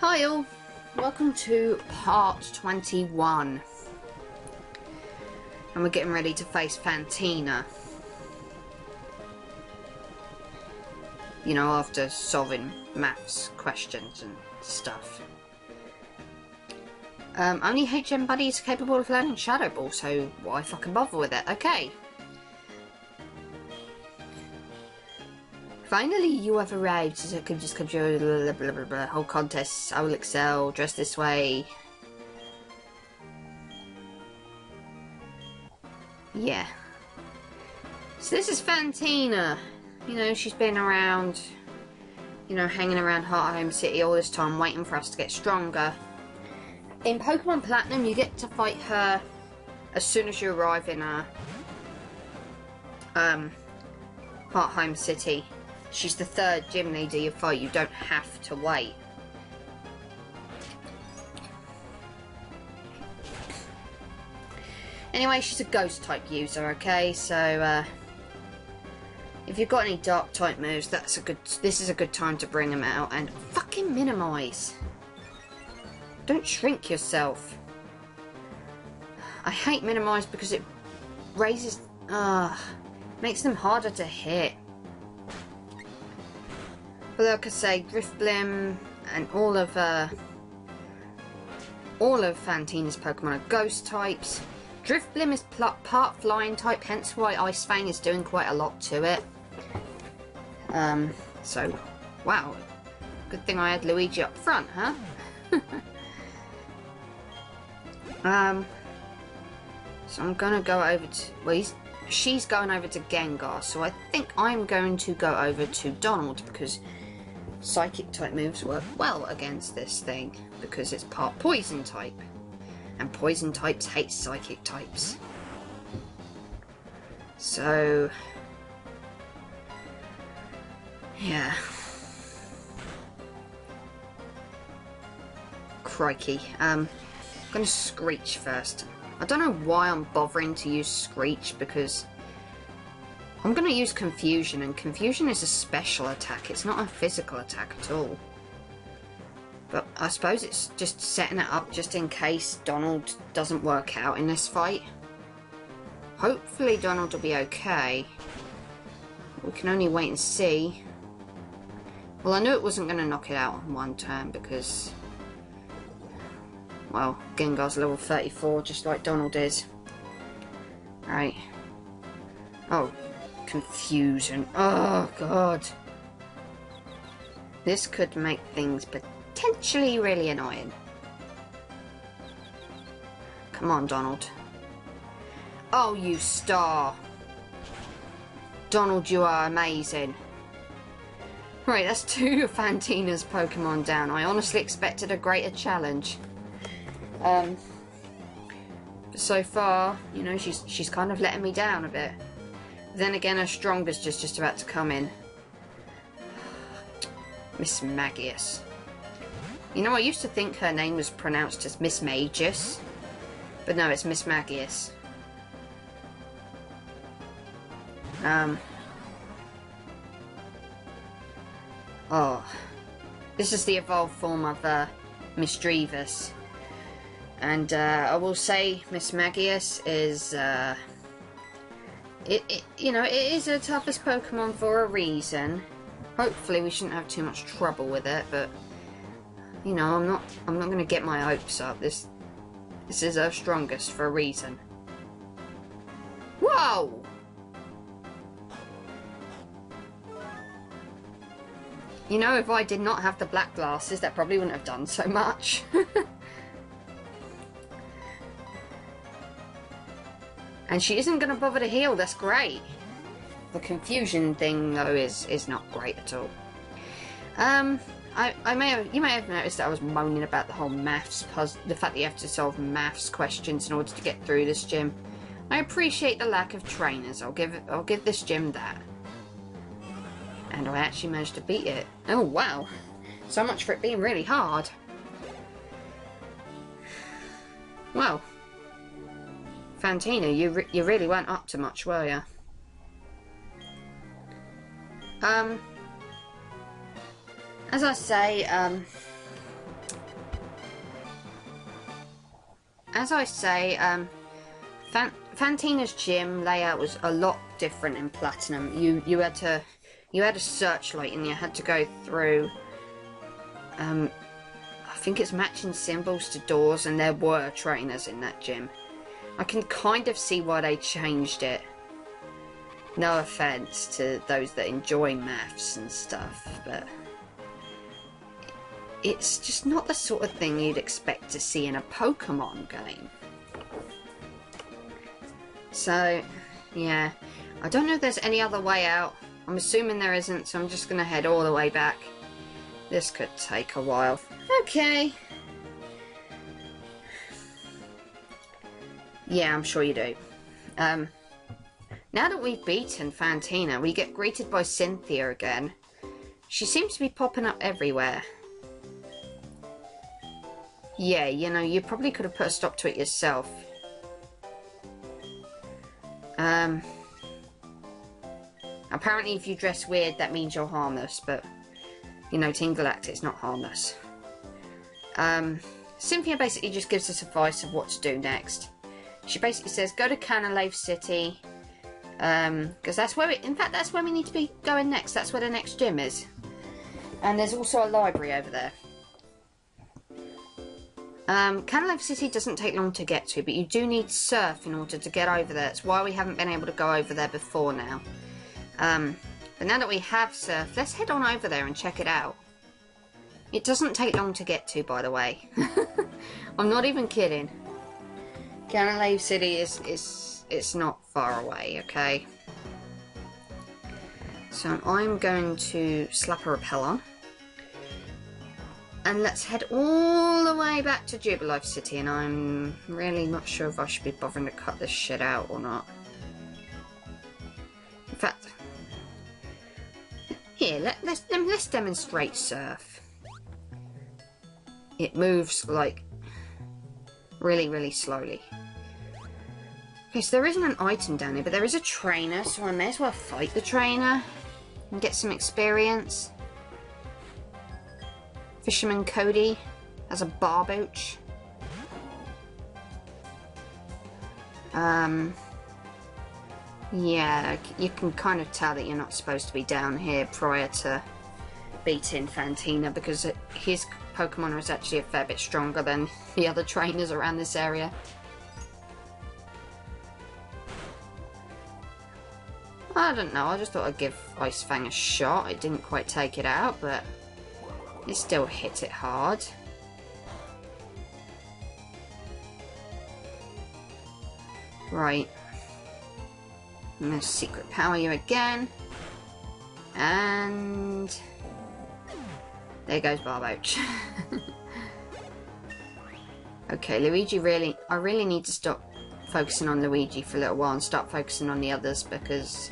Hi all, welcome to part 21. And we're getting ready to face Fantina. You know, after solving maths questions and stuff. Only HM Buddy is capable of learning Shadow Ball, so why fucking bother with it? Okay. Finally, you have arrived. So I could just control blah, blah, blah, blah. Whole contests. I will excel. Dress this way. Yeah. So this is Fantina. You know, she's been around, you know, hanging around Canalave City all this time, waiting for us to get stronger. In Pokemon Platinum, you get to fight her as soon as you arrive in Canalave City. She's the third gym leader you fight. You don't have to wait. Anyway, she's a ghost type user, okay? So if you've got any dark type moves, this is a good time to bring them out and fucking minimize. Don't shrink yourself. I hate minimize because it raises makes them harder to hit. But like I say, Drifblim and all of Fantina's Pokemon are ghost types. Drifblim is part flying type, hence why Ice Fang is doing quite a lot to it. So, wow. Good thing I had Luigi up front, huh? So I'm gonna go over to, well, she's going over to Gengar, so I think I'm going to go over to Donald because Psychic type moves work well against this thing because it's part poison type, and poison types hate psychic types. So yeah, crikey. I'm gonna Screech first. I don't know why I'm bothering to use Screech because I'm going to use Confusion, and Confusion is a special attack. It's not a physical attack at all. But I suppose it's just setting it up just in case Donald doesn't work out in this fight. Hopefully Donald will be okay. We can only wait and see. Well, I knew it wasn't going to knock it out in one turn because, well, Gengar's level 34 just like Donald is. Right. Oh. Confusion. Oh god. This could make things potentially really annoying. Come on, Donald. Oh, you star. Donald, you are amazing. Right, that's two of Fantina's Pokemon down. I honestly expected a greater challenge. So far, you know, she's kind of letting me down a bit. Then again, her strongest is just about to come in. Miss Magius. You know, I used to think her name was pronounced as Miss Magius, but no, it's Miss Magius. Oh. This is the evolved form of Misdreavus. And I will say Miss Magius is you know, it is the toughest Pokemon for a reason. Hopefully we shouldn't have too much trouble with it, but you know, I'm not gonna get my hopes up. This is our strongest for a reason. Whoa! You know, if I did not have the black glasses, that probably wouldn't have done so much. And she isn't going to bother to heal, that's great. The confusion thing, though, is not great at all. You may have noticed that I was moaning about the whole maths puzzle, the fact that you have to solve maths questions in order to get through this gym. I appreciate the lack of trainers, I'll give this gym that. And I actually managed to beat it. Oh wow. So much for it being really hard. Well, Fantina, you really weren't up to much, were you? As I say, as I say, Fantina's gym layout was a lot different in Platinum. You had a searchlight and you had to go through. I think it's matching symbols to doors, and there were trainers in that gym. I can kind of see why they changed it. No offense to those that enjoy maths and stuff, but it's just not the sort of thing you'd expect to see in a Pokémon game. So, yeah. I don't know if there's any other way out. I'm assuming there isn't, so I'm just going to head all the way back. This could take a while. Okay. Yeah, I'm sure you do. Now that we've beaten Fantina, we get greeted by Cynthia again. She seems to be popping up everywhere. Yeah, you know, you probably could have put a stop to it yourself. Apparently if you dress weird, that means you're harmless, but, you know, Team Galactic's not harmless. Cynthia basically just gives us advice of what to do next. She basically says, go to Canalave City, because that's where in fact, that's where we need to be going next. That's where the next gym is. And there's also a library over there. Canalave City doesn't take long to get to, but you do need surf in order to get over there. That's why we haven't been able to go over there before now. But now that we have surf, let's head on over there and check it out. It doesn't take long to get to, by the way. I'm not even kidding. Canalave City it's not far away, okay? So I'm going to slap a rappel on. And let's head all the way back to Jubal City, and I'm really not sure if I should be bothering to cut this shit out or not. In fact, here, let's demonstrate surf. It moves like really, really slowly. Okay, so there isn't an item down here, but there is a trainer, so I may as well fight the trainer and get some experience. Fisherman Cody as a barbooch. Yeah, you can kind of tell that you're not supposed to be down here prior to beating Fantina, because his Pokemon was actually a fair bit stronger than the other trainers around this area. I don't know, I just thought I'd give Ice Fang a shot. It didn't quite take it out, but it still hit it hard. Right. I'm going to secret power you again. And there goes Barbooch. Okay, Luigi I really need to stop focusing on Luigi for a little while and start focusing on the others, because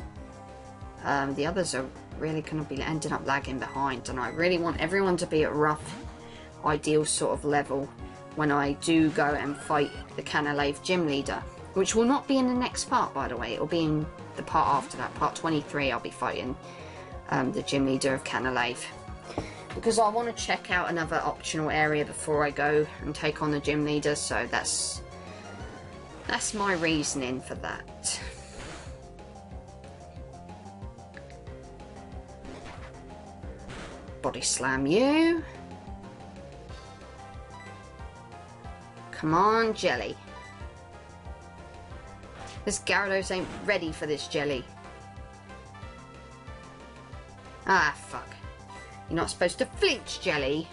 the others are really going to be ending up lagging behind, and I really want everyone to be at rough, ideal sort of level when I do go and fight the Canalave gym leader, which will not be in the next part, by the way. It will be in the part after that, part 23. I'll be fighting the gym leader of Canalave, because I want to check out another optional area before I go and take on the gym leader. So that's my reasoning for that. Body slam you. Come on, jelly. This Gyarados ain't ready for this jelly. Ah, fuck. You're not supposed to flinch, jelly.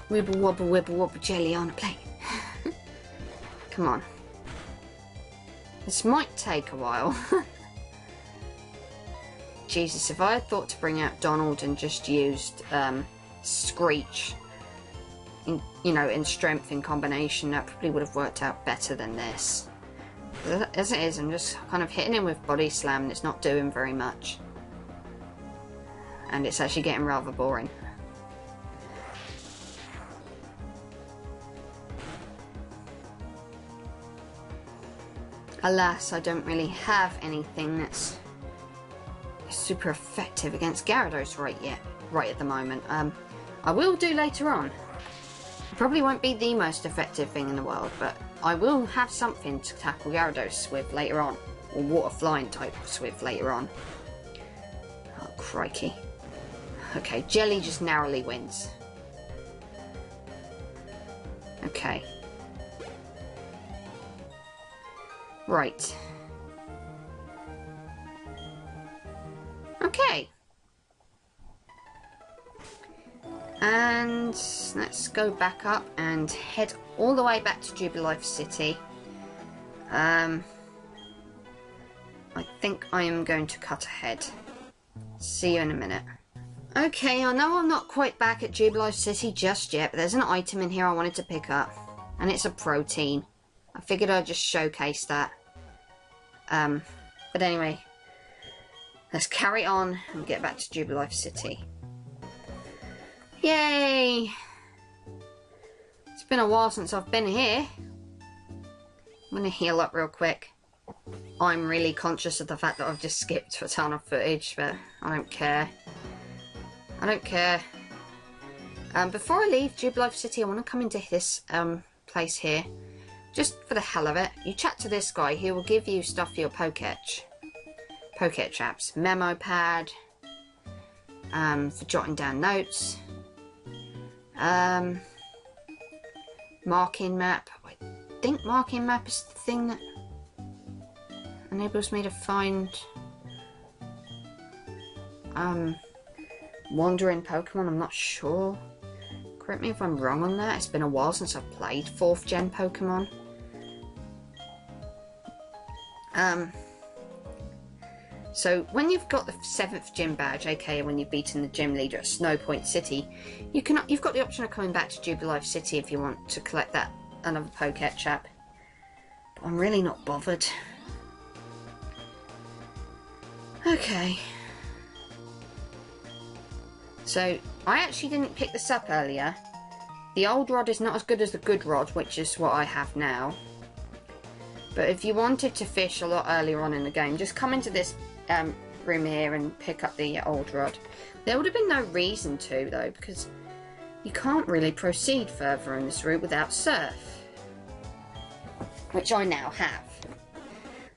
Wibble wobble wibble wobble jelly on a plate. Come on. This might take a while. Jesus, if I had thought to bring out Donald and just used Screech, in strength in combination, that probably would have worked out better than this. As it is, I'm just kind of hitting him with Body Slam and it's not doing very much. And it's actually getting rather boring. Alas, I don't really have anything that's super effective against Gyarados right at the moment. I will do later on. It probably won't be the most effective thing in the world, but I will have something to tackle Gyarados with later on. Or water flying types with later on. Oh, crikey. Okay, Jelly just narrowly wins. Okay. Right. Okay. And let's go back up and head all the way back to Jubal City. I think I am going to cut ahead. See you in a minute. Okay, I know I'm not quite back at Jubal City just yet, but there's an item in here I wanted to pick up. And it's a protein. I figured I'd just showcase that. But anyway, let's carry on and get back to Jubal City. Yay! It's been a while since I've been here. I'm going to heal up real quick. I'm really conscious of the fact that I've just skipped a ton of footage, but I don't care. I don't care. Before I leave Jubal City, I want to come into this place here. Just for the hell of it. You chat to this guy, he will give you stuff for your Pokétch. Pokétch apps. Memo pad. For jotting down notes. Marking map. I think marking map is the thing that enables me to find wandering Pokemon. I'm not sure. Correct me if I'm wrong on that. It's been a while since I've played 4th gen Pokemon. So when you've got the 7th gym badge, aka when you've beaten the gym leader at Snow Point City, you've got the option of coming back to Jubal City if you want to collect that another Pokétch app. But I'm really not bothered. Okay. So I actually didn't pick this up earlier. The old rod is not as good as the good rod, which is what I have now. But if you wanted to fish a lot earlier on in the game, just come into this room here and pick up the old rod. There would have been no reason to, though, because you can't really proceed further in this route without surf, which I now have.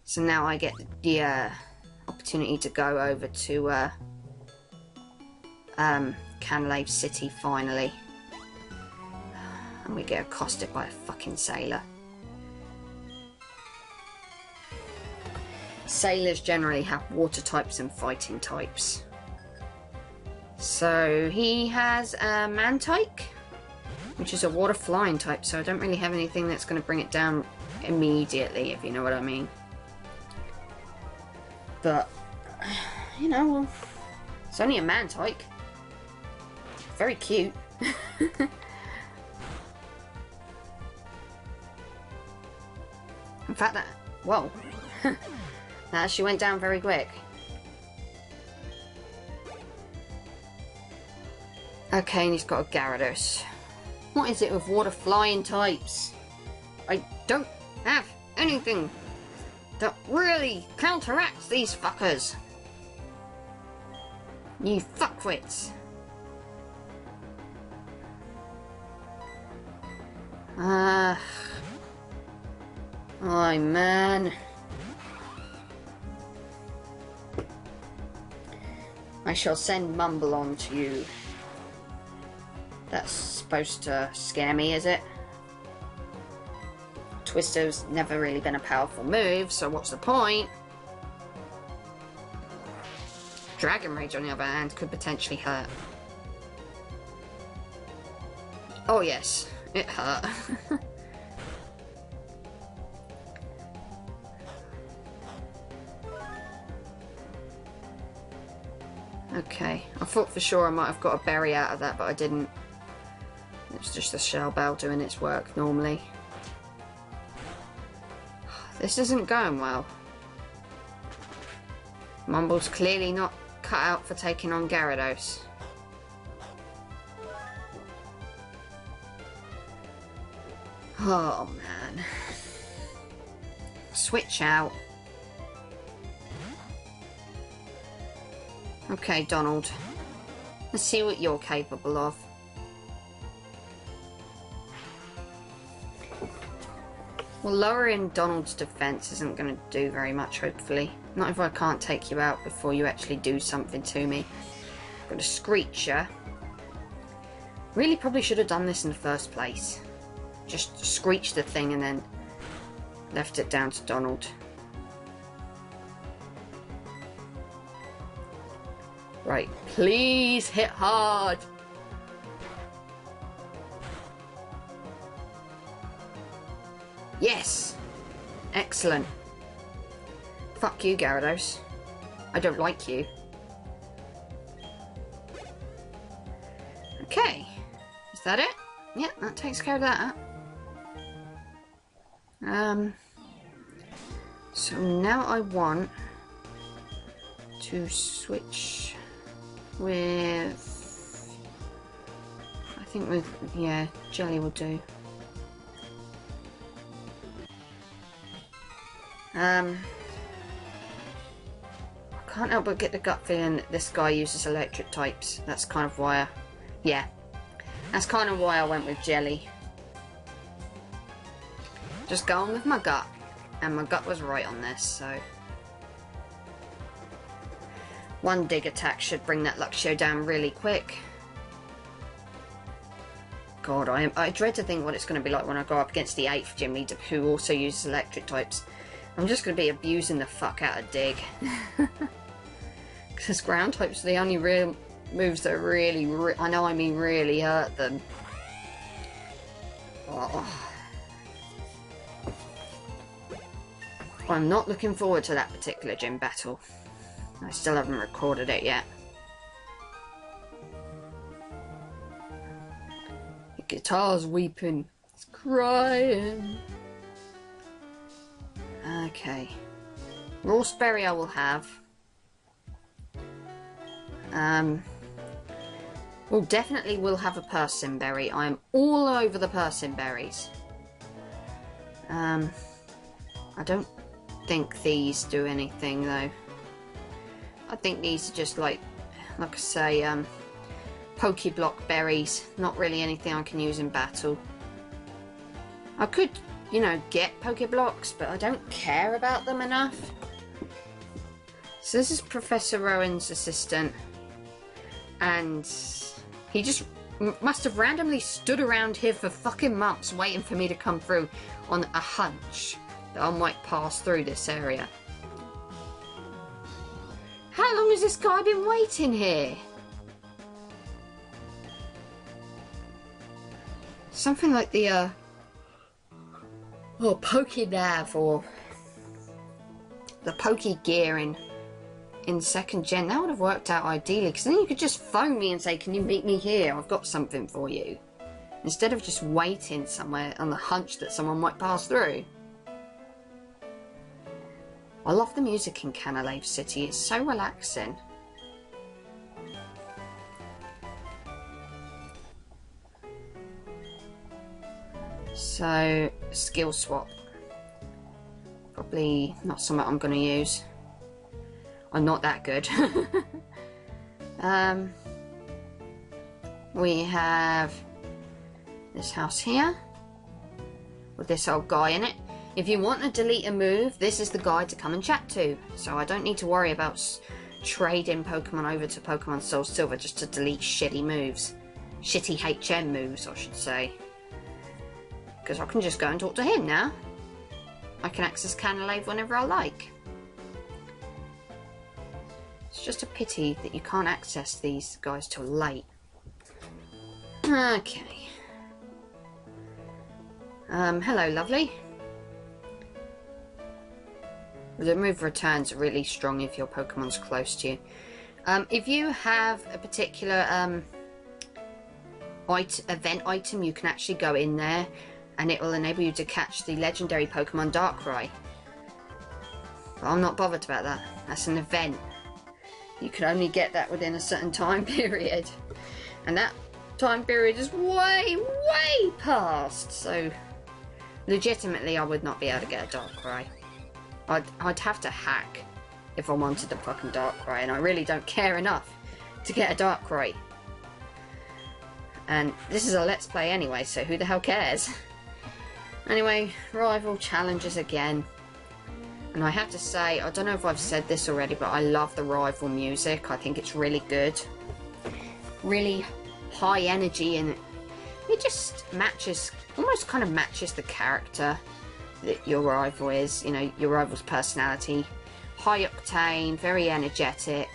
So now I get the opportunity to go over to Canalave City finally, and we get accosted by a fucking sailor. Sailors generally have water types and fighting types. So he has a Mantike, which is a water flying type, so I don't really have anything that's going to bring it down immediately, if you know what I mean. But, you know, well, it's only a Mantike. Very cute. In fact, that... whoa. That actually went down very quick. Okay, and he's got a Gyarados. What is it with water flying types? I don't have anything that really counteracts these fuckers. You fuckwits. Oh man. I shall send Mumble on to you. That's supposed to scare me, is it? Twister's never really been a powerful move, so what's the point? Dragon Rage, on the other hand, could potentially hurt. Oh yes, it hurt. Okay, I thought for sure I might have got a berry out of that, but I didn't. It's just the shell bell doing its work normally. This isn't going well. Mumble's clearly not cut out for taking on Gyarados. Oh man. Switch out. Okay, Donald. Let's see what you're capable of. Well, lowering Donald's defense isn't going to do very much, hopefully. Not if I can't take you out before you actually do something to me. Got a Screecher. Really probably should have done this in the first place. Just screech the thing and then left it down to Donald. Right, please hit hard. Yes! Excellent. Fuck you, Gyarados. I don't like you. Okay. Is that it? Yeah, that takes care of that. So now I want to switch with... I think with... yeah, Jelly will do. I can't help but get the gut feeling that this guy uses electric types. That's kind of why yeah. That's kind of why I went with Jelly. Just going with my gut. And my gut was right on this, so... One dig attack should bring that Luxio down really quick. God, I dread to think what it's going to be like when I go up against the 8th gym leader who also uses electric types. I'm just going to be abusing the fuck out of Dig. Because ground types are the only real moves that really, really hurt them. Oh. I'm not looking forward to that particular gym battle. I still haven't recorded it yet. The guitar's weeping. It's crying. Okay. Rawsberry I will have. Well, definitely will have a Persimmon Berry. I am all over the Persimmon Berries. I don't think these do anything though. I think these are just like I say, Pokeblock berries. Not really anything I can use in battle. I could, you know, get Pokeblocks, but I don't care about them enough. So this is Professor Rowan's assistant, and he just must have randomly stood around here for fucking months waiting for me to come through on a hunch that I might pass through this area. How long has this guy been waiting here? Something like the Pokénav or the Pokegear in 2nd gen. That would have worked out ideally, because then you could just phone me and say, can you meet me here? I've got something for you. Instead of just waiting somewhere on the hunch that someone might pass through. I love the music in Canalave City. It's so relaxing. So, skill swap. Probably not something I'm going to use. I'm not that good. We have this house here with this old guy in it. If you want to delete a move, this is the guy to come and chat to. So I don't need to worry about trading Pokemon over to Pokemon Soul Silver just to delete shitty moves. Shitty HM moves, I should say. Because I can just go and talk to him now. I can access Canalave whenever I like. It's just a pity that you can't access these guys till late. Okay. Hello, lovely. The move returns are really strong if your Pokemon's close to you. If you have a particular event item, you can actually go in there and it will enable you to catch the legendary Pokemon Darkrai. But I'm not bothered about that. That's an event. You can only get that within a certain time period. And that time period is way, way past. So, legitimately, I would not be able to get a Darkrai. I'd have to hack if I wanted the fucking Darkrai, and I really don't care enough to get a Darkrai. And this is a Let's Play anyway, so who the hell cares? Anyway, rival challenges again. And I have to say, I don't know if I've said this already, but I love the rival music. I think it's really good. Really high energy, and it just matches, almost kind of matches the character that your rival is. You know, your rival's personality. High octane, very energetic.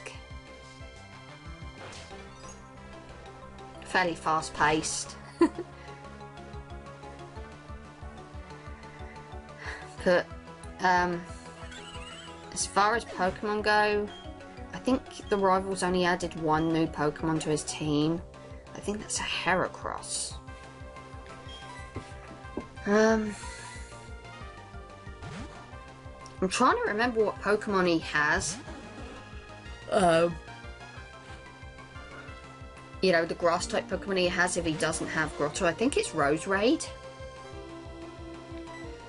Fairly fast paced. But, as far as Pokemon go, I think the rivals only added one new Pokemon to his team. I think that's a Heracross. I'm trying to remember what Pokemon he has. You know, the grass type Pokemon he has if he doesn't have Grotto. I think it's Roserade.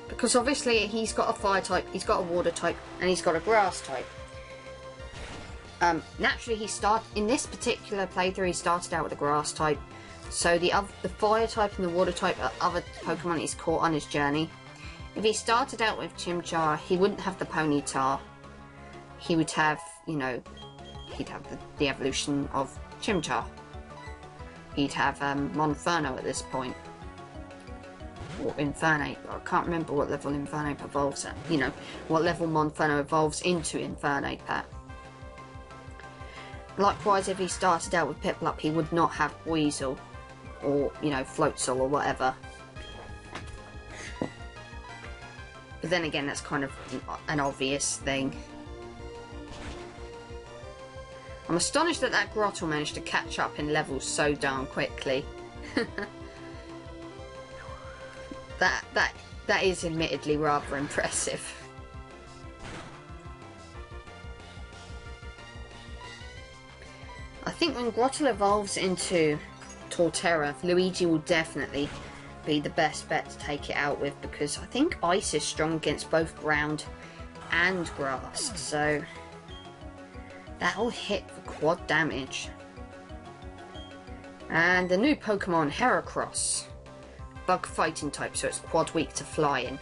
Because obviously he's got a fire type, he's got a water type, and he's got a grass type. Naturally, in this particular playthrough, he started out with a grass type. So the fire type and the water type are other Pokemon he's caught on his journey. If he started out with Chimchar, he wouldn't have the Ponyta. He would have, you know, he'd have the evolution of Chimchar. He'd have Monferno at this point. Or Infernape. I can't remember what level Infernape evolves at. You know, what level Monferno evolves into Infernape at. Likewise, if he started out with Piplup, he would not have Weasel. Or, you know, Floatzel or whatever. But then again, that's kind of an obvious thing. I'm astonished that that Grotto managed to catch up in levels so darn quickly. That is admittedly rather impressive. I think when Grotto evolves into Torterra, Luigi will definitely be the best bet to take it out with, because I think Ice is strong against both ground and grass, so that'll hit for quad damage. And the new Pokemon, Heracross. Bug fighting type, so it's quad weak to flying.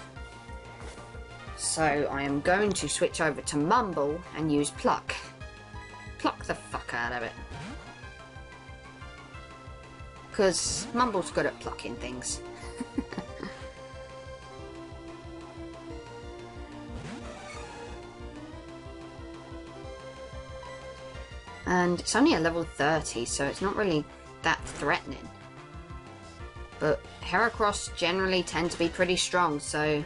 So I am going to switch over to Mumble and use Pluck. Pluck the fuck out of it. Because Mumble's good at plucking things. And it's only a level 30, so it's not really that threatening. But Heracross generally tend to be pretty strong, so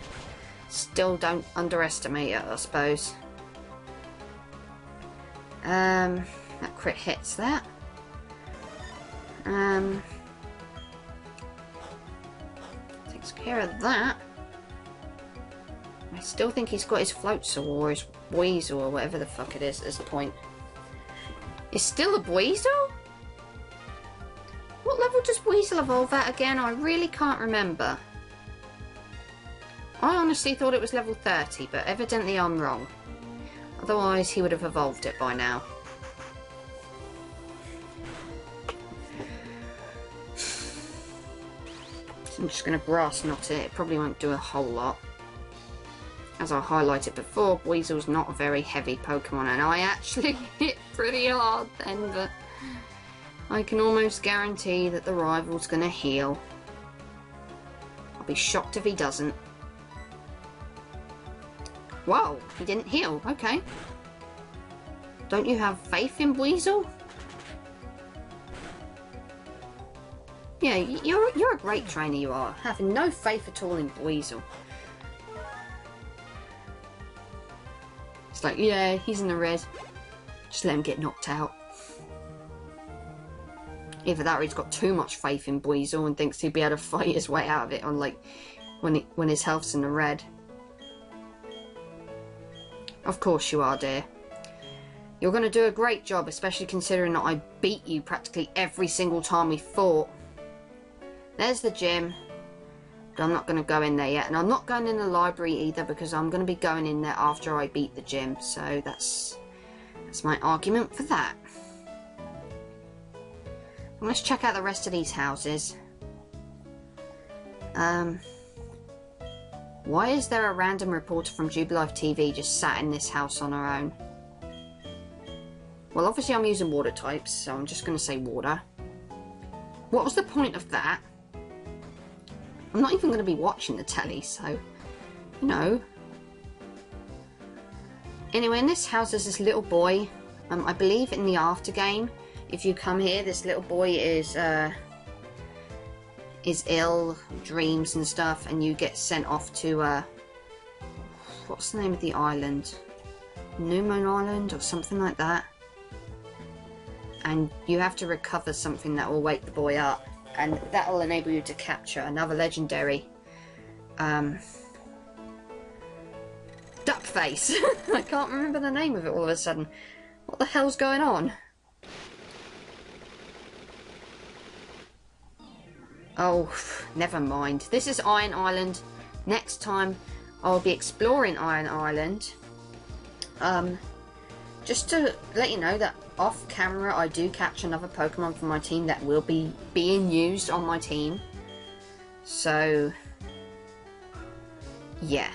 still don't underestimate it, I suppose. That crit hits that. Takes care of that. I still think he's got his Floatzel or his Weasel or whatever the fuck it is at this point. It's still a Weasel? What level does Weasel evolve at again? I really can't remember. I honestly thought it was level 30, but evidently I'm wrong. Otherwise he would have evolved it by now. So I'm just going to Grass Knot it. It probably won't do a whole lot. As I highlighted before, Weasel's not a very heavy Pokemon, and I actually hit pretty hard then, but I can almost guarantee that the rival's going to heal. I'll be shocked if he doesn't. Whoa, he didn't heal. Okay. Don't you have faith in Weasel? Yeah, you're a great trainer, you are. Having no faith at all in Weasel. It's like, yeah, he's in the red. Just let him get knocked out. Either that or he's got too much faith in Weasel and thinks he'll be able to fight his way out of it on, like, when his health's in the red. Of course you are, dear. You're going to do a great job, especially considering that I beat you practically every single time we fought. There's the gym. But I'm not going to go in there yet. And I'm not going in the library either, because I'm going to be going in there after I beat the gym. So that's my argument for that. Let's check out the rest of these houses. Why is there a random reporter from Jubal TV just sat in this house on her own? Well, obviously I'm using water types, so I'm just going to say water. What was the point of that? I'm not even going to be watching the telly, so, you know. Anyway, in this house there's this little boy. I believe in the after game, if you come here, this little boy is ill, dreams and stuff, and you get sent off to, what's the name of the island? Newman Island or something like that. And you have to recover something that will wake the boy up, and that will enable you to capture another legendary duck face. I can't remember the name of it all of a sudden. What the hell's going on? Oh, never mind. This is Iron Island. Next time I'll be exploring Iron Island. Just to let you know that off camera I do catch another Pokemon from my team that will be being used on my team. So, yeah.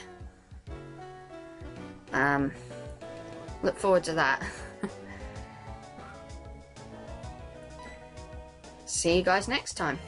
Look forward to that. See you guys next time.